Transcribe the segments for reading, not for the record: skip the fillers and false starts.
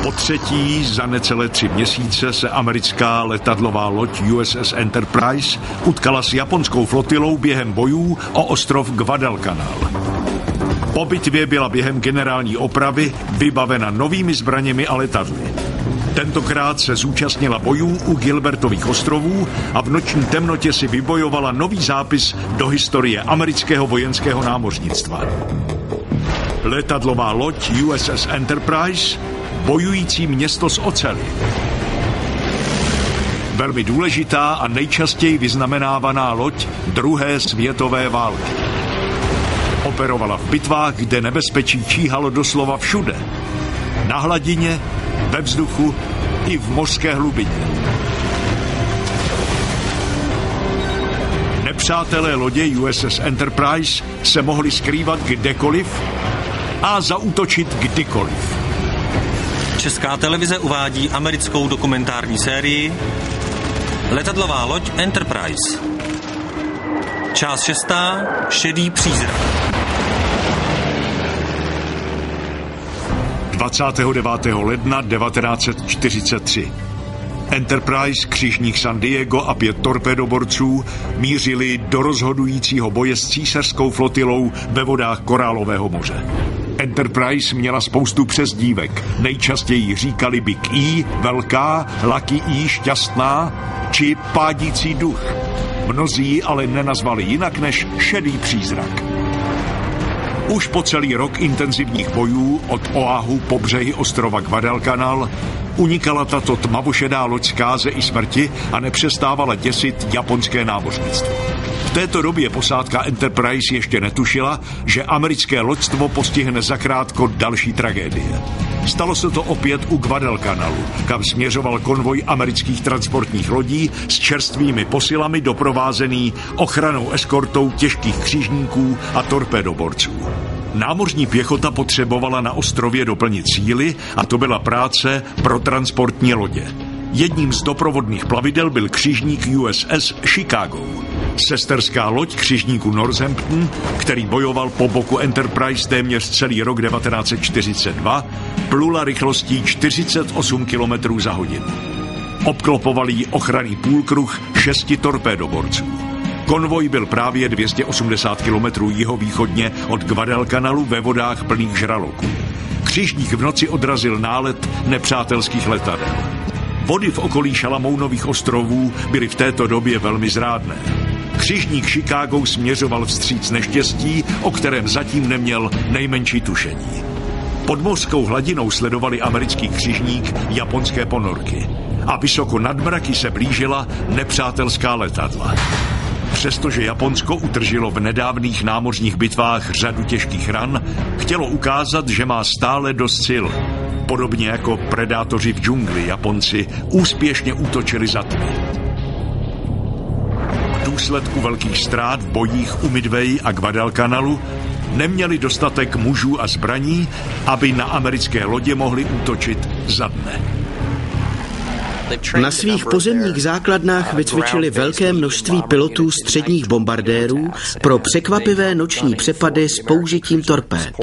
Po třetí za necelé 3 měsíce se americká letadlová loď USS Enterprise utkala s japonskou flotilou během bojů o ostrov Guadalcanal. Po bitvě byla během generální opravy vybavena novými zbraněmi a letadly. Tentokrát se zúčastnila bojů u Gilbertových ostrovů a v noční temnotě si vybojovala nový zápis do historie amerického vojenského námořnictva. Letadlová loď USS Enterprise, bojující město z oceli. Velmi důležitá a nejčastěji vyznamenávaná loď druhé světové války. Operovala v bitvách, kde nebezpečí číhalo doslova všude. Na hladině, ve vzduchu i v mořské hlubině. Nepřátelé lodě USS Enterprise se mohli skrývat kdekoliv a zaútočit kdykoliv. Česká televize uvádí americkou dokumentární sérii Letadlová loď Enterprise. Část 6. Šedý přízrak. 29. ledna 1943. Enterprise, křižník San Diego a 5 torpédoborců mířili do rozhodujícího boje s císařskou flotilou ve vodách Korálového moře. Enterprise měla spoustu přezdívek. Nejčastěji říkali Big E, velká, Lucky E, šťastná, či pádící duch. Mnozí ale nenazvali jinak než šedý přízrak. Už po celý rok intenzivních bojů od Oahu po břehy ostrova Guadalcanal unikala tato tmavošedá loď zkáze i smrti a nepřestávala děsit japonské námořnictvo. V této době posádka Enterprise ještě netušila, že americké loďstvo postihne zakrátko další tragédie. Stalo se to opět u Guadalcanalu, kam směřoval konvoj amerických transportních lodí s čerstvými posilami doprovázený ochrannou eskortou těžkých křižníků a torpédoborců. Námořní pěchota potřebovala na ostrově doplnit síly a to byla práce pro transportní lodě. Jedním z doprovodných plavidel byl křižník USS Chicago. Sesterská loď křižníku Northampton, který bojoval po boku Enterprise téměř celý rok 1942, plula rychlostí 48 km za hodinu. Obklopoval jí ochranný půlkruh 6 torpédoborců. Konvoj byl právě 280 km jihovýchodně od Guadalcanalu ve vodách plných žraloků. Křižník v noci odrazil nálet nepřátelských letadel. Vody v okolí Šalamounových ostrovů byly v této době velmi zrádné. Křižník Chicago směřoval vstříc neštěstí, o kterém zatím neměl nejmenší tušení. Pod mořskou hladinou sledovali americký křižník japonské ponorky a vysoko nad mraky se blížila nepřátelská letadla. Přestože Japonsko utržilo v nedávných námořních bitvách řadu těžkých ran, chtělo ukázat, že má stále dost sil. Podobně jako predátoři v džungli, Japonci úspěšně útočili za tmy. V důsledku velkých ztrát v bojích u Midway a Guadalcanalu neměli dostatek mužů a zbraní, aby na americké lodě mohli útočit za dne. Na svých pozemních základnách vycvičili velké množství pilotů středních bombardérů pro překvapivé noční přepady s použitím torpéd.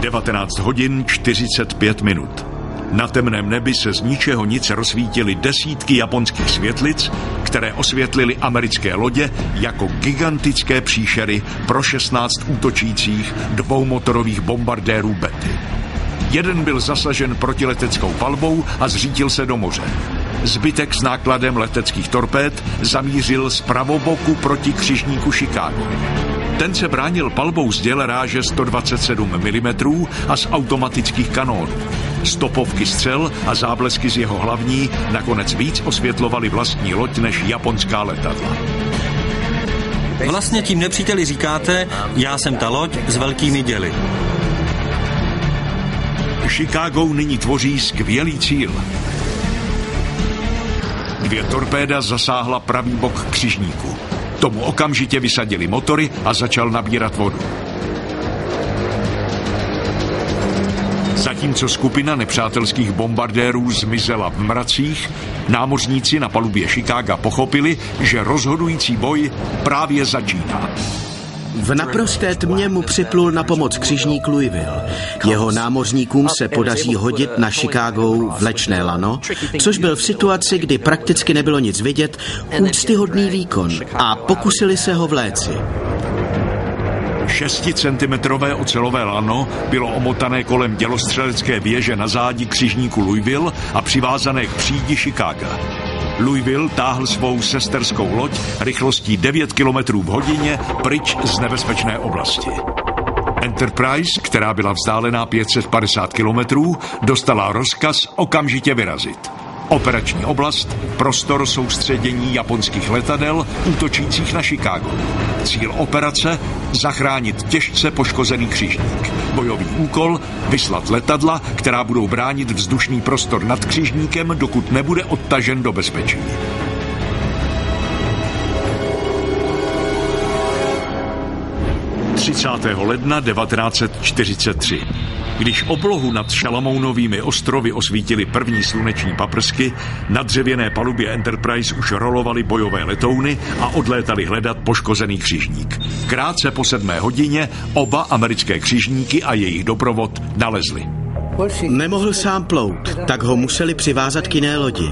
19 hodin 45 minut. Na temném nebi se z ničeho nic rozsvítily desítky japonských světlic, které osvětlily americké lodě jako gigantické příšery pro 16 útočících dvoumotorových bombardérů Betty. Jeden byl zasažen protileteckou palbou a zřítil se do moře. Zbytek s nákladem leteckých torpéd zamířil z pravoboku proti křižníku Chicago. Ten se bránil palbou z děl ráže 127 mm a z automatických kanónů. Stopovky střel a záblesky z jeho hlavní nakonec víc osvětlovaly vlastní loď než japonská letadla. Vlastně tím nepříteli říkáte, já jsem ta loď s velkými děly. Chicago nyní tvoří skvělý cíl. 2 torpéda zasáhla pravý bok křižníku. Tomu okamžitě vysadili motory a začal nabírat vodu. Zatímco skupina nepřátelských bombardérů zmizela v mracích, námořníci na palubě Chicaga pochopili, že rozhodující boj právě začíná. V naprosté tmě mu připlul na pomoc křižník Louisville. Jeho námořníkům se podaří hodit na Chicago vlečné lano, což byl v situaci, kdy prakticky nebylo nic vidět, úctyhodný výkon a pokusili se ho vléci. 6-centimetrové ocelové lano bylo omotané kolem dělostřelecké věže na zádi křižníku Louisville a přivázané k přídi Chicaga. Louisville táhl svou sesterskou loď rychlostí 9 km v hodině pryč z nebezpečné oblasti. Enterprise, která byla vzdálená 550 km, dostala rozkaz okamžitě vyrazit. Operační oblast, prostor soustředění japonských letadel útočících na Chicago. Cíl operace – zachránit těžce poškozený křižník. Bojový úkol – vyslat letadla, která budou bránit vzdušný prostor nad křižníkem, dokud nebude odtažen do bezpečí. ledna 1943. Když oblohu nad Šalamounovými ostrovy osvítily první sluneční paprsky, na dřevěné palubě Enterprise už rolovaly bojové letouny a odlétali hledat poškozený křižník. Krátce po 7 hodině oba americké křižníky a jejich doprovod nalezli. Nemohl sám plout, tak ho museli přivázat k jiné lodi.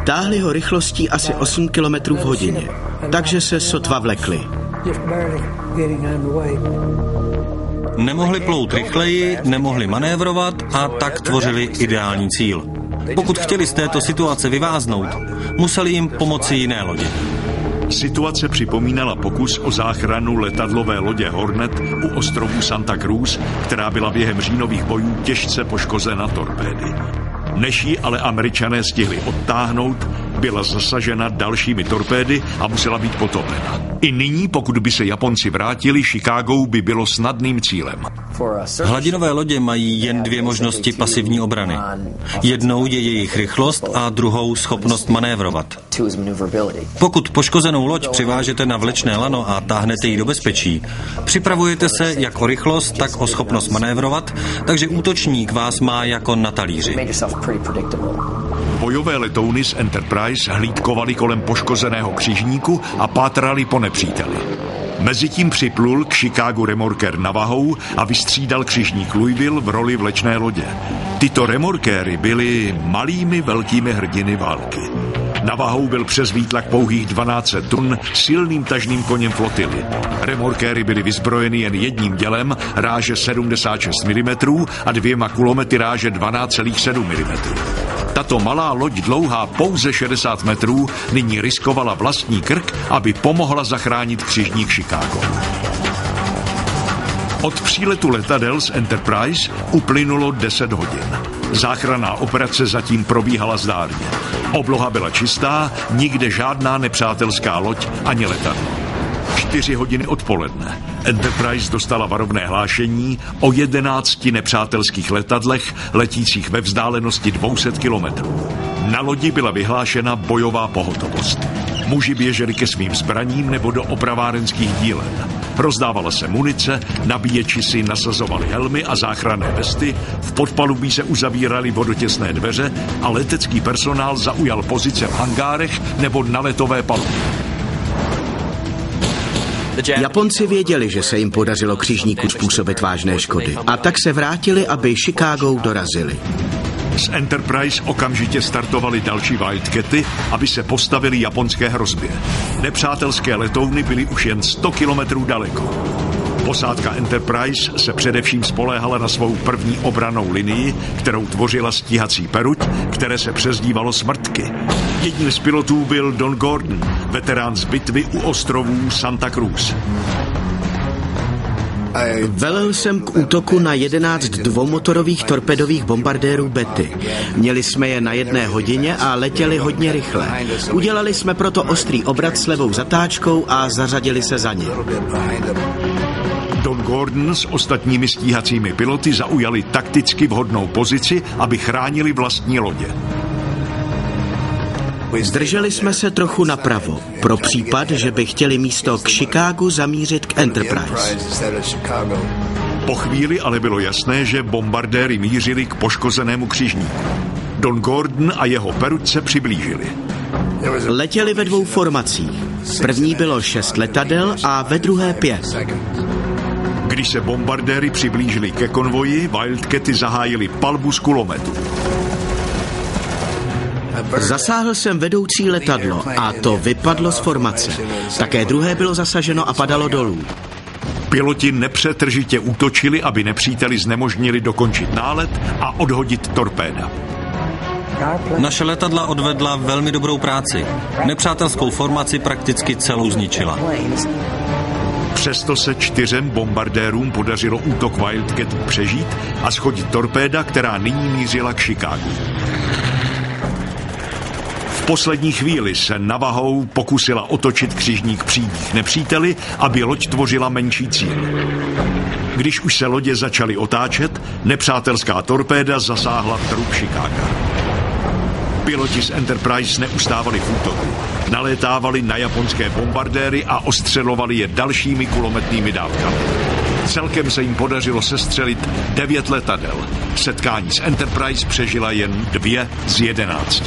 Táhli ho rychlostí asi 8 km v hodině, takže se sotva vlekli. Nemohli plout rychleji, nemohli manévrovat a tak tvořili ideální cíl. Pokud chtěli z této situace vyváznout, museli jim pomoci jiné lodi. Situace připomínala pokus o záchranu letadlové lodě Hornet u ostrovů Santa Cruz, která byla během říjnových bojů těžce poškozena torpédy. Než ji ale Američané stihli odtáhnout, byla zasažena dalšími torpédy a musela být potopena. I nyní, pokud by se Japonci vrátili, Chicago by bylo snadným cílem. Hladinové lodě mají jen 2 možnosti pasivní obrany. Jednou je jejich rychlost a druhou schopnost manévrovat. Pokud poškozenou loď přivážete na vlečné lano a táhnete ji do bezpečí, připravujete se jak o rychlost, tak o schopnost manévrovat, takže útočník vás má jako na talíři. Bojové letouny z Enterprise hlídkovaly kolem poškozeného křižníku a pátrali po nepříteli. Mezitím připlul k Chicagu remorkér Navahou a vystřídal křižník Louisville v roli vlečné lodě. Tyto remorkéry byly malými velkými hrdiny války. Navahou byl přes výtlak pouhých 12 tun silným tažným koněm flotily. Remorkéry byly vyzbrojeny jen jedním dělem ráže 76 mm a 2 kulomety ráže 12,7 mm. Tato malá loď dlouhá pouze 60 metrů nyní riskovala vlastní krk, aby pomohla zachránit křižník Chicago. Od příletu letadel z Enterprise uplynulo 10 hodin. Záchranná operace zatím probíhala zdárně. Obloha byla čistá, nikde žádná nepřátelská loď ani letadlo. 4 hodiny odpoledne. Enterprise dostala varovné hlášení o 11 nepřátelských letadlech letících ve vzdálenosti 200 kilometrů. Na lodi byla vyhlášena bojová pohotovost. Muži běželi ke svým zbraním nebo do opravárenských dílen. Rozdávala se munice, nabíječi si nasazovali helmy a záchranné vesty, v podpalubí se uzavíraly vodotěsné dveře a letecký personál zaujal pozice v hangárech nebo na letové palubě. Japonci věděli, že se jim podařilo křižníku způsobit vážné škody, a tak se vrátili, aby Chicago dorazili. Z Enterprise okamžitě startovaly další Wildcaty, aby se postavili japonské hrozbě. Nepřátelské letouny byly už jen 100 kilometrů daleko. Posádka Enterprise se především spoléhala na svou první obrannou linii, kterou tvořila stíhací peruť, které se přezdívalo Smrtky. Jedním z pilotů byl Don Gordon, veterán z bitvy u ostrovů Santa Cruz. Velel jsem k útoku na 11 dvoumotorových torpedových bombardérů Betty. Měli jsme je na 1 hodině a letěli hodně rychle. Udělali jsme proto ostrý obrat s levou zatáčkou a zařadili se za ně. Don Gordon s ostatními stíhacími piloty zaujali takticky vhodnou pozici, aby chránili vlastní lodě. Zdrželi jsme se trochu napravo, pro případ, že by chtěli místo k Chicagu zamířit k Enterprise. Po chvíli ale bylo jasné, že bombardéry mířili k poškozenému křižníku. Don Gordon a jeho peruť se přiblížili. Letěli ve 2 formacích. První bylo 6 letadel a ve druhé 5. Když se bombardéry přiblížili ke konvoji, Wildcaty zahájili palbu z kulometu. Zasáhl jsem vedoucí letadlo a to vypadlo z formace. Také druhé bylo zasaženo a padalo dolů. Piloti nepřetržitě útočili, aby nepříteli znemožnili dokončit nálet a odhodit torpéda. Naše letadla odvedla velmi dobrou práci. Nepřátelskou formaci prakticky celou zničila. Přesto se 4 bombardérům podařilo útok Wildcat přežít a shodit torpéda, která nyní mířila k Chicagu. V poslední chvíli se navahou pokusila otočit křižník přídích nepříteli, aby loď tvořila menší cíl. Když už se lodě začaly otáčet, nepřátelská torpéda zasáhla trup Chicaga. Piloti z Enterprise neustávali v útoku. Nalétávali na japonské bombardéry a ostřelovali je dalšími kulometnými dávkami. Celkem se jim podařilo sestřelit 9 letadel. Setkání s Enterprise přežila jen 2 z 11.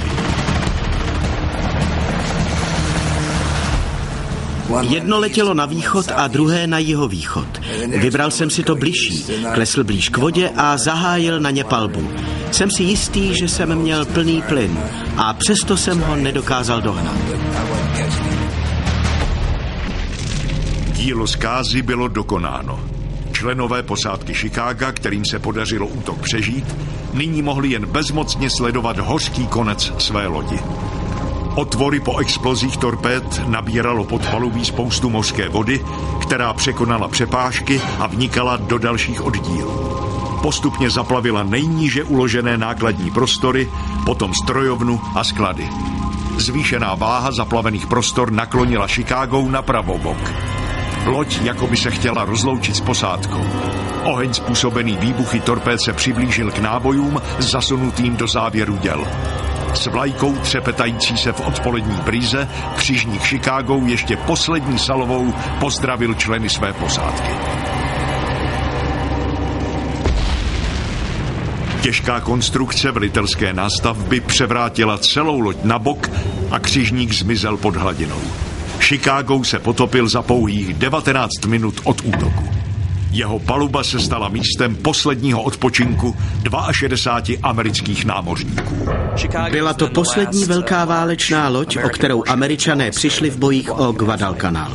Jedno letělo na východ a druhé na jihovýchod. Vybral jsem si to bližší, klesl blíž k vodě a zahájil na ně palbu. Jsem si jistý, že jsem měl plný plyn a přesto jsem ho nedokázal dohnat. Dílo zkázy bylo dokonáno. Členové posádky Chicaga, kterým se podařilo útok přežít, nyní mohli jen bezmocně sledovat hořký konec své lodi. Otvory po explozích torpéd nabíralo pod palubí spoustu mořské vody, která překonala přepážky a vnikala do dalších oddílů. Postupně zaplavila nejníže uložené nákladní prostory, potom strojovnu a sklady. Zvýšená váha zaplavených prostor naklonila Chicago na pravobok. Loď jako by se chtěla rozloučit s posádkou. Oheň způsobený výbuchy torpéd se přiblížil k nábojům zasunutým do závěru děl. S vlajkou třepetající se v odpolední brýze křižník Chicago ještě poslední salovou pozdravil členy své posádky. Těžká konstrukce velitelské nástavby převrátila celou loď na bok a křižník zmizel pod hladinou. Chicago se potopil za pouhých 19 minut od útoku. Jeho paluba se stala místem posledního odpočinku 62 amerických námořníků. Byla to poslední velká válečná loď, o kterou Američané přišli v bojích o Guadalcanal.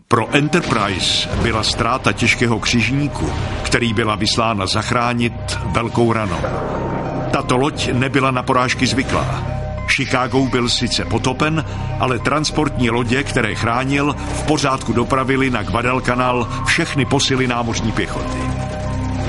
Pro Enterprise byla ztráta těžkého křižníku, který byla vyslána zachránit, velkou ranou. Tato loď nebyla na porážky zvyklá. Chicago byl sice potopen, ale transportní lodě, které chránil, v pořádku dopravili na Guadalcanal všechny posily námořní pěchoty.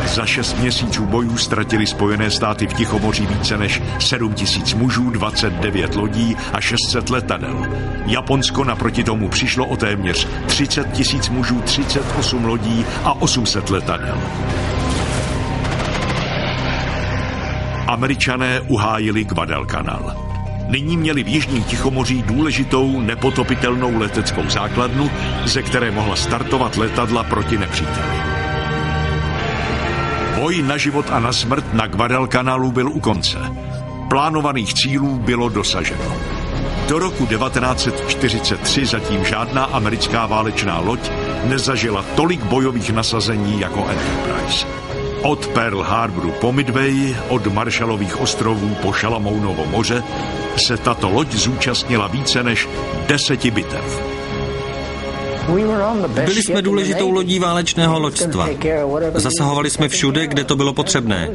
Za 6 měsíců bojů ztratili Spojené státy v Tichomoří více než 7 000 mužů, 29 lodí a 600 letadel. Japonsko naproti tomu přišlo o téměř 30 000 mužů, 38 lodí a 800 letadel. Američané uhájili Guadalcanal. Nyní měli v jižním Tichomoří důležitou nepotopitelnou leteckou základnu, ze které mohla startovat letadla proti nepříteli. Boj na život a na smrt na Guadalcanalu byl u konce. Plánovaných cílů bylo dosaženo. Do roku 1943 zatím žádná americká válečná loď nezažila tolik bojových nasazení jako Enterprise. Od Pearl Harboru po Midway, od Marshallových ostrovů po Šalamounovo moře se tato loď zúčastnila více než 10 bitev. Byli jsme důležitou lodí válečného loďstva. Zasahovali jsme všude, kde to bylo potřebné.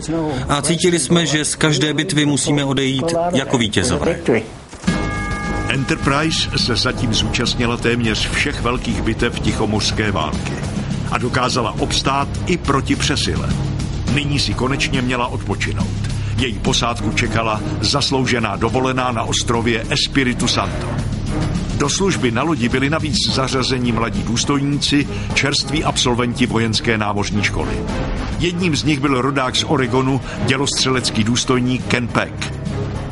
A cítili jsme, že z každé bitvy musíme odejít jako vítězové. Enterprise se zatím zúčastnila téměř všech velkých bitev tichomořské války a dokázala obstát i proti přesile. Nyní si konečně měla odpočinout. Její posádku čekala zasloužená dovolená na ostrově Espiritu Santo. Do služby na lodi byli navíc zařazení mladí důstojníci, čerství absolventi vojenské námořní školy. Jedním z nich byl rodák z Oregonu, dělostřelecký důstojník Ken Peck.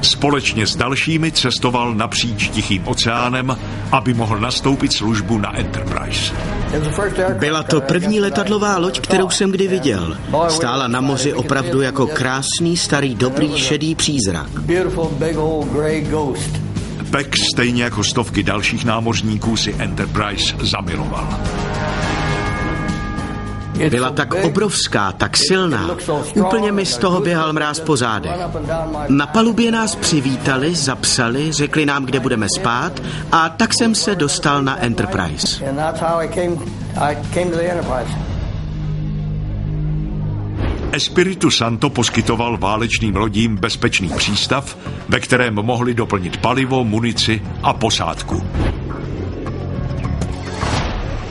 Společně s dalšími cestoval napříč Tichým oceánem, aby mohl nastoupit službu na Enterprise. Byla to první letadlová loď, kterou jsem kdy viděl. Stála na moři opravdu jako krásný, starý, dobrý, šedý přízrak. Peck stejně jako stovky dalších námořníků si Enterprise zamiloval. Byla tak obrovská, tak silná. Úplně mi z toho běhal mráz po zádech. Na palubě nás přivítali, zapsali, řekli nám, kde budeme spát, a tak jsem se dostal na Enterprise. Espiritu Santo poskytoval válečným lodím bezpečný přístav, ve kterém mohli doplnit palivo, munici a posádku.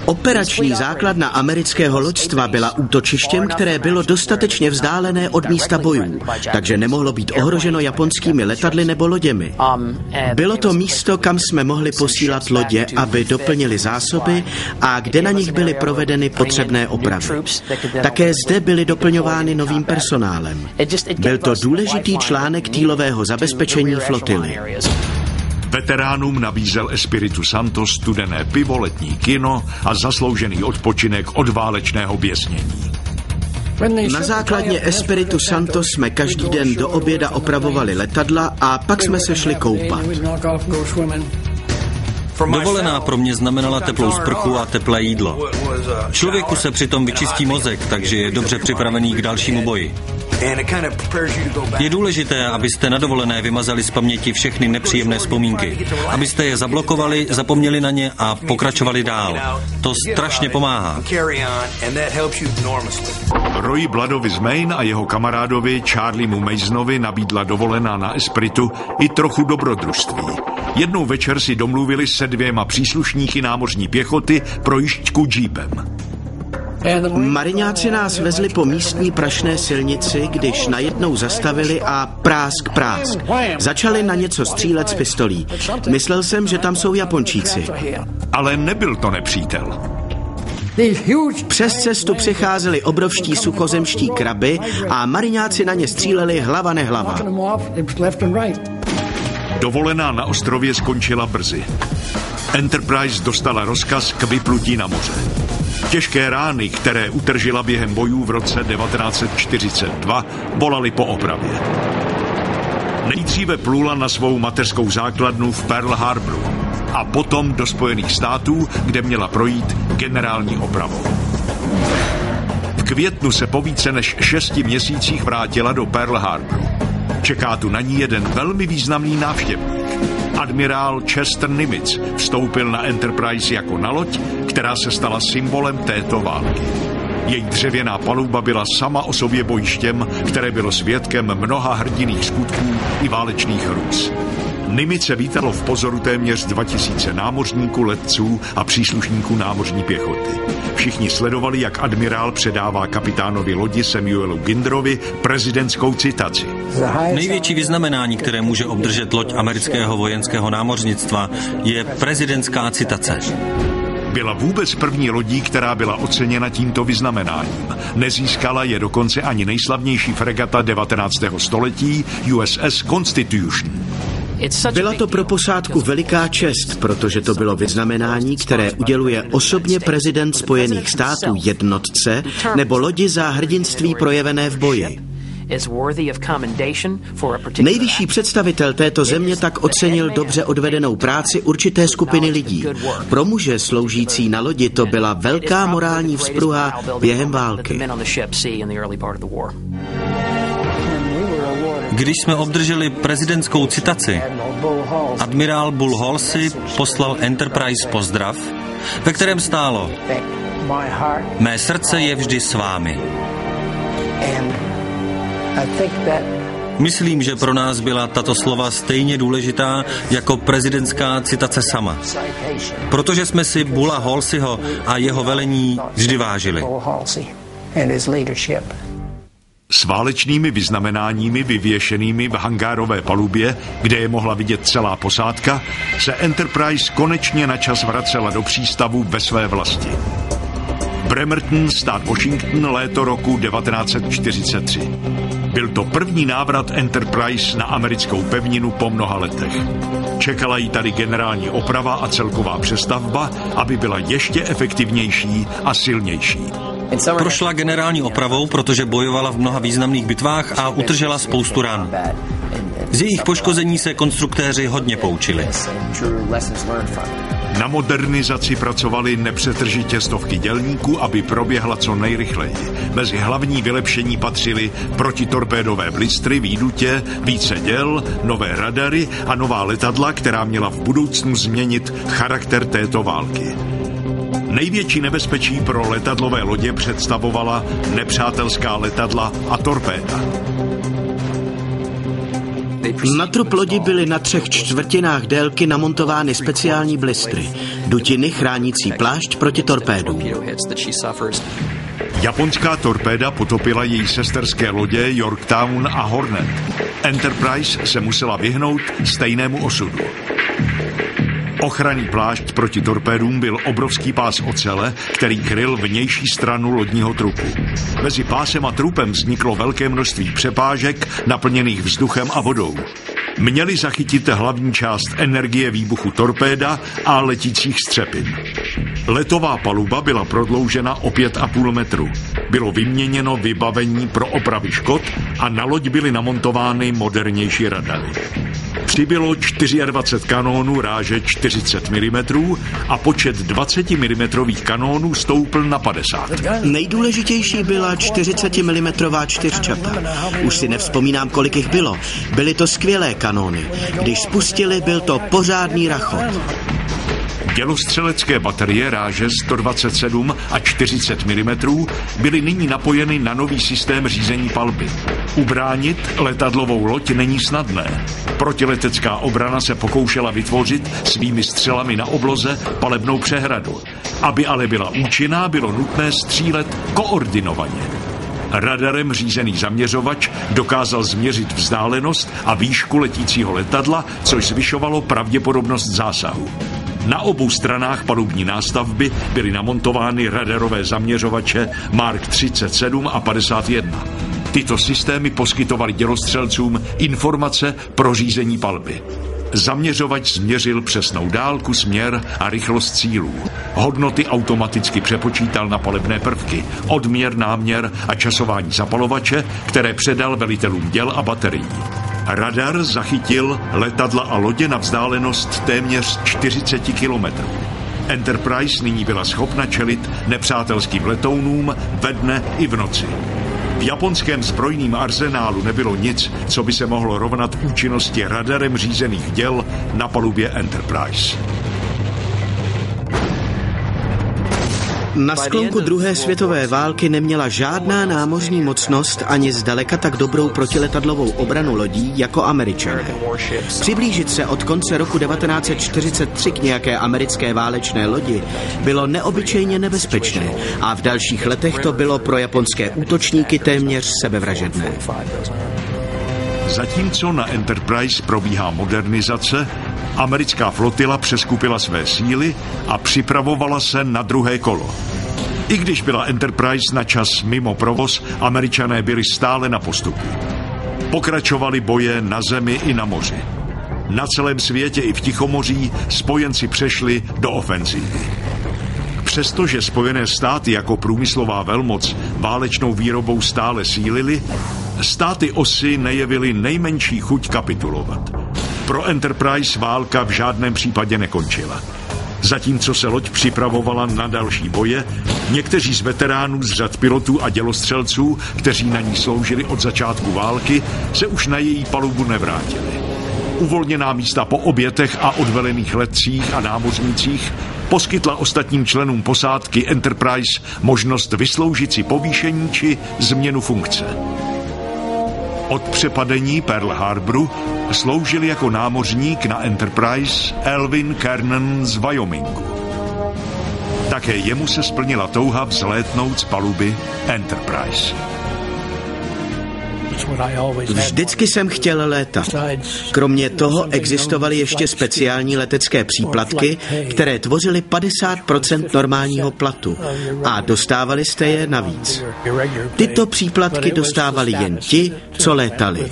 Operační základna amerického loďstva byla útočištěm, které bylo dostatečně vzdálené od místa bojů, takže nemohlo být ohroženo japonskými letadly nebo loděmi. Bylo to místo, kam jsme mohli posílat lodě, aby doplnili zásoby a kde na nich byly provedeny potřebné opravy. Také zde byly doplňovány novým personálem. Byl to důležitý článek týlového zabezpečení flotily. Veteránům nabízel Espiritu Santo studené pivo, letní kino a zasloužený odpočinek od válečného běsnění. Na základně Espiritu Santo jsme každý den do oběda opravovali letadla a pak jsme se šli koupat. Dovolená pro mě znamenala teplou sprchu a teplé jídlo. Člověku se přitom vyčistí mozek, takže je dobře připravený k dalšímu boji. Je důležité, abyste na dovolené vymazali z paměti všechny nepříjemné vzpomínky. Abyste je zablokovali, zapomněli na ně a pokračovali dál. To strašně pomáhá. Roy Bloodovi z Maine a jeho kamarádovi Charliemu Masonovi nabídla dovolená na Espiritu i trochu dobrodružství. Jednou večer si domluvili se 2 příslušníky námořní pěchoty projížďku džípem. Mariňáci nás vezli po místní prašné silnici, když najednou zastavili a prásk. Začali na něco střílet z pistolí. Myslel jsem, že tam jsou Japončíci. Ale nebyl to nepřítel. Přes cestu přecházeli obrovští suchozemští kraby a mariňáci na ně stříleli hlava nehlava. Dovolená na ostrově skončila brzy. Enterprise dostala rozkaz k vyplutí na moře. Těžké rány, které utržila během bojů v roce 1942, volaly po opravě. Nejdříve plula na svou mateřskou základnu v Pearl Harboru a potom do Spojených států, kde měla projít generální opravou. V květnu se po více než 6 měsících vrátila do Pearl Harboru. Čeká tu na ní jeden velmi významný návštěvník. Admirál Chester Nimitz vstoupil na Enterprise jako na loď, která se stala symbolem této války. Její dřevěná paluba byla sama o sobě bojištěm, které bylo svědkem mnoha hrdinných skutků i válečných hrůz. Nimitz se vítalo v pozoru téměř 2000 námořníků, letců a příslušníků námořní pěchoty. Všichni sledovali, jak admirál předává kapitánovi lodi Samuelu Ginderovi prezidentskou citaci. Největší vyznamenání, které může obdržet loď amerického vojenského námořnictva, je prezidentská citace. Byla vůbec první lodí, která byla oceněna tímto vyznamenáním. Nezískala je dokonce ani nejslavnější fregata 19. století USS Constitution. Byla to pro posádku veliká čest, protože to bylo vyznamenání, které uděluje osobně prezident Spojených států jednotce nebo lodi za hrdinství projevené v boji. Nejvyšší představitel této země tak ocenil dobře odvedenou práci určité skupiny lidí. Pro muže sloužící na lodi to byla velká morální vzpruha během války. Když jsme obdrželi prezidentskou citaci, admirál Bull Halsey poslal Enterprise pozdrav, ve kterém stálo: Mé srdce je vždy s vámi. Myslím, že pro nás byla tato slova stejně důležitá jako prezidentská citace sama, protože jsme si Bulla Halseyho a jeho velení vždy vážili. S válečnými vyznamenáními vyvěšenými v hangárové palubě, kde je mohla vidět celá posádka, se Enterprise konečně na čas vracela do přístavu ve své vlasti. Bremerton, stát Washington, léto roku 1943. Byl to první návrat Enterprise na americkou pevninu po mnoha letech. Čekala jí tady generální oprava a celková přestavba, aby byla ještě efektivnější a silnější. Prošla generální opravou, protože bojovala v mnoha významných bitvách a utržela spoustu ran. Z jejich poškození se konstruktéři hodně poučili. Na modernizaci pracovali nepřetržitě stovky dělníků, aby proběhla co nejrychleji. Mezi hlavní vylepšení patřily protitorpédové blistry, výdutě, více děl, nové radary a nová letadla, která měla v budoucnu změnit charakter této války. Největší nebezpečí pro letadlové lodě představovala nepřátelská letadla a torpéda. Na trup lodi byly na 3/4 délky namontovány speciální blistry, dutiny chránící plášť proti torpédům. Japonská torpéda potopila její sesterské lodě Yorktown a Hornet. Enterprise se musela vyhnout stejnému osudu. Ochranný plášť proti torpédům byl obrovský pás ocele, který kryl vnější stranu lodního trupu. Mezi pásem a trupem vzniklo velké množství přepážek naplněných vzduchem a vodou. Měli zachytit hlavní část energie výbuchu torpéda a letících střepin. Letová paluba byla prodloužena o 5,5 metru. Bylo vyměněno vybavení pro opravy škod a na loď byly namontovány modernější radary. Přibylo 24 kanónů ráže 40 mm a počet 20 mm kanónů stoupl na 50. Nejdůležitější byla 40 mm čtyřčata. Už si nevzpomínám, kolik jich bylo. Byly to skvělé kanóny. Když spustili, byl to pořádný rachot. Dělostřelecké baterie ráže 127 a 40 mm byly nyní napojeny na nový systém řízení palby. Ubránit letadlovou loď není snadné. Protiletecká obrana se pokoušela vytvořit svými střelami na obloze palebnou přehradu. Aby ale byla účinná, bylo nutné střílet koordinovaně. Radarem řízený zaměřovač dokázal změřit vzdálenost a výšku letícího letadla, což zvyšovalo pravděpodobnost zásahu. Na obou stranách palubní nástavby byly namontovány radarové zaměřovače Mark 37 a 51. Tyto systémy poskytovaly dělostřelcům informace pro řízení palby. Zaměřovač změřil přesnou dálku, směr a rychlost cílů. Hodnoty automaticky přepočítal na palebné prvky, odměr, náměr a časování zapalovače, které předal velitelům děl a baterií. Radar zachytil letadla a lodě na vzdálenost téměř 40 kilometrů. Enterprise nyní byla schopna čelit nepřátelským letounům ve dne i v noci. V japonském zbrojním arzenálu nebylo nic, co by se mohlo rovnat účinnosti radarem řízených děl na palubě Enterprise. Na sklonku druhé světové války neměla žádná námořní mocnost ani zdaleka tak dobrou protiletadlovou obranu lodí jako Američané. Přiblížit se od konce roku 1943 k nějaké americké válečné lodi bylo neobyčejně nebezpečné a v dalších letech to bylo pro japonské útočníky téměř sebevražedné. Zatímco na Enterprise probíhá modernizace, americká flotila přeskupila své síly a připravovala se na druhé kolo. I když byla Enterprise na čas mimo provoz, Američané byli stále na postupu. Pokračovaly boje na zemi i na moři. Na celém světě i v Tichomoří spojenci přešli do ofenzívy. Přestože Spojené státy jako průmyslová velmoc válečnou výrobou stále sílily, státy osy nejevily nejmenší chuť kapitulovat. Pro Enterprise válka v žádném případě nekončila. Zatímco se loď připravovala na další boje, někteří z veteránů z řad pilotů a dělostřelců, kteří na ní sloužili od začátku války, se už na její palubu nevrátili. Uvolněná místa po obětech a odvelených letcích a námořnících poskytla ostatním členům posádky Enterprise možnost vysloužit si povýšení či změnu funkce. Od přepadení Pearl Harboru sloužil jako námořník na Enterprise Elvin Kernan z Wyomingu. Také jemu se splnila touha vzlétnout z paluby Enterprise. Vždycky jsem chtěl létat. Kromě toho existovaly ještě speciální letecké příplatky, které tvořily 50% normálního platu a dostávali jste je navíc. Tyto příplatky dostávali jen ti, co létali.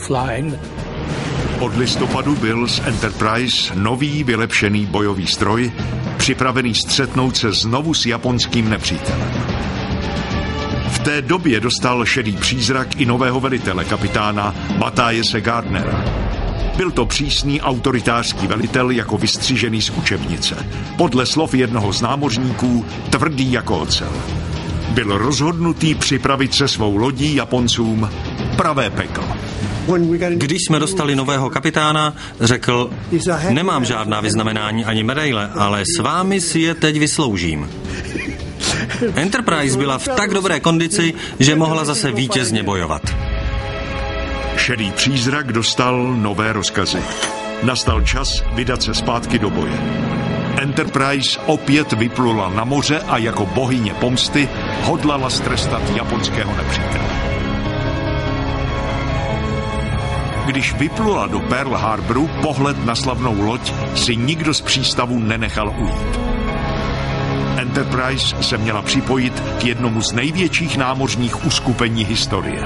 Od listopadu byl z Enterprise nový vylepšený bojový stroj, připravený střetnout se znovu s japonským nepřítelem. V té době dostal šedý přízrak i nového velitele, kapitána Matthiase Gardnera. Byl to přísný autoritářský velitel jako vystřižený z učebnice. Podle slov jednoho z námořníků tvrdý jako ocel. Byl rozhodnutý připravit se svou lodí Japoncům pravé peklo. Když jsme dostali nového kapitána, řekl, nemám žádná vyznamenání ani medaile, ale s vámi si je teď vysloužím. Enterprise byla v tak dobré kondici, že mohla zase vítězně bojovat. Šedý přízrak dostal nové rozkazy. Nastal čas vydat se zpátky do boje. Enterprise opět vyplula na moře a jako bohyně pomsty hodlala strestat japonského nepřítele. Když vyplula do Pearl Harboru, pohled na slavnou loď si nikdo z přístavu nenechal ujít. Enterprise se měla připojit k jednomu z největších námořních uskupení historie.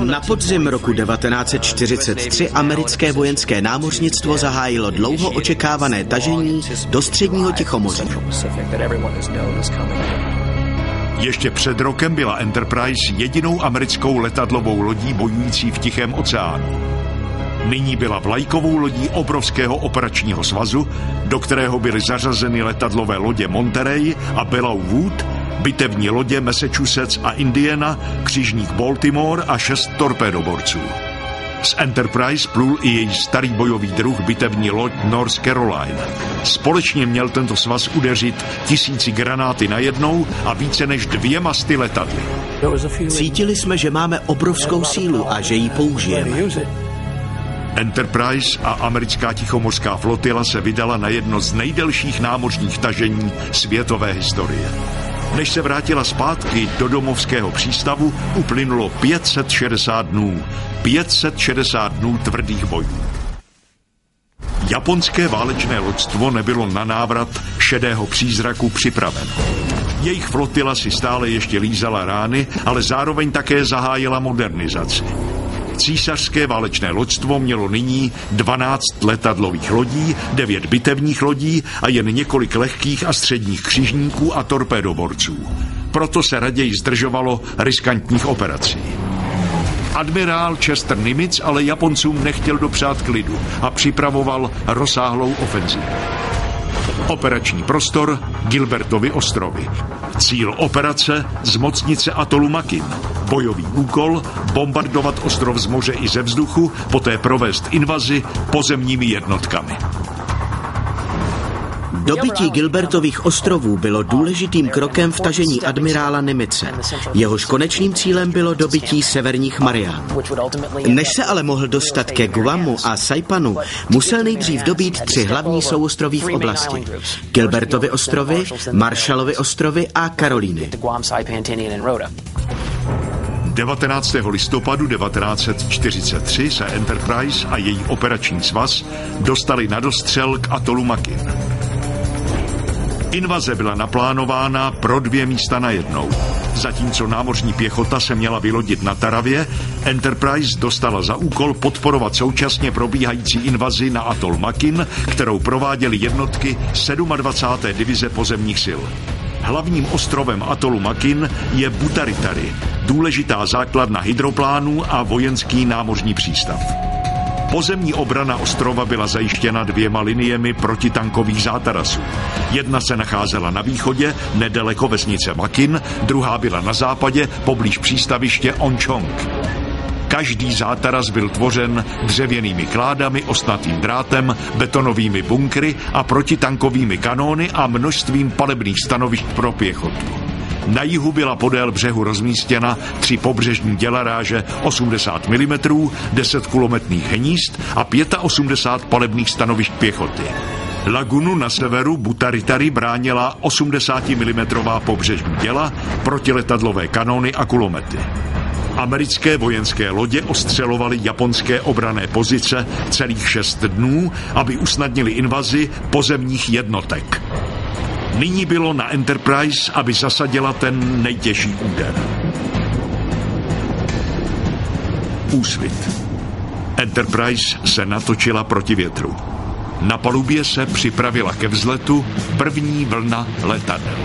Na podzim roku 1943 americké vojenské námořnictvo zahájilo dlouho očekávané tažení do středního Tichomoří. Ještě před rokem byla Enterprise jedinou americkou letadlovou lodí bojující v Tichém oceánu. Nyní byla vlajkovou lodí obrovského operačního svazu, do kterého byly zařazeny letadlové lodě Monterey a Belleau Wood, bitevní lodě Massachusetts a Indiana, křižník Baltimore a 6 torpédoborců. Z Enterprise plul i její starý bojový druh bitevní loď North Carolina. Společně měl tento svaz udeřit 1000 granáty najednou a více než 200 letadly. Cítili jsme, že máme obrovskou sílu a že ji použijeme. Enterprise a americká tichomořská flotila se vydala na jedno z nejdelších námořních tažení světové historie. Než se vrátila zpátky do domovského přístavu, uplynulo 560 dnů. 560 dnů tvrdých bojů. Japonské válečné loďstvo nebylo na návrat šedého přízraku připraveno. Jejich flotila si stále ještě lízala rány, ale zároveň také zahájila modernizaci. Císařské válečné loďstvo mělo nyní 12 letadlových lodí, 9 bitevních lodí a jen několik lehkých a středních křižníků a torpédoborců. Proto se raději zdržovalo riskantních operací. Admirál Chester Nimitz ale Japoncům nechtěl dopřát klidu a připravoval rozsáhlou ofenzivu. Operační prostor Gilbertovy ostrovy. Cíl operace zmocnit se atolu Makin. Bojový úkol bombardovat ostrov z moře i ze vzduchu, poté provést invazi pozemními jednotkami. Dobytí Gilbertových ostrovů bylo důležitým krokem v tažení admirála Nimitze. Jehož konečným cílem bylo dobytí severních Marián. Než se ale mohl dostat ke Guamu a Saipanu, musel nejdřív dobít 3 hlavní souostroví v oblasti. Gilbertovy ostrovy, Marshallovy ostrovy a Karolíny. 19. listopadu 1943 se Enterprise a její operační svaz dostali na dostřel k atolu Makin. Invaze byla naplánována pro 2 místa najednou. Zatímco námořní pěchota se měla vylodit na Taravě, Enterprise dostala za úkol podporovat současně probíhající invazi na atol Makin, kterou prováděly jednotky 27. divize pozemních sil. Hlavním ostrovem atolu Makin je Butaritari, důležitá základna hydroplánů a vojenský námořní přístav. Pozemní obrana ostrova byla zajištěna 2 liniemi protitankových zátarasů. Jedna se nacházela na východě, nedaleko vesnice Makin, druhá byla na západě, poblíž přístaviště Onchong. Každý zátaras byl tvořen dřevěnými kládami, ostnatým drátem, betonovými bunkry a protitankovými kanóny a množstvím palebných stanovišť pro pěchotu. Na jihu byla podél břehu rozmístěna 3 pobřežní dělaráže 80 mm, 10 kulometných hnízd a 85 palebných stanovišť pěchoty. Lagunu na severu Butaritari bránila 80 mm pobřežní děla, protiletadlové kanóny a kulomety. Americké vojenské lodě ostřelovaly japonské obranné pozice celých 6 dnů, aby usnadnili invazi pozemních jednotek. Nyní bylo na Enterprise, aby zasadila ten nejtěžší úder. Úsvit. Enterprise se natočila proti větru. Na palubě se připravila ke vzletu první vlna letadel.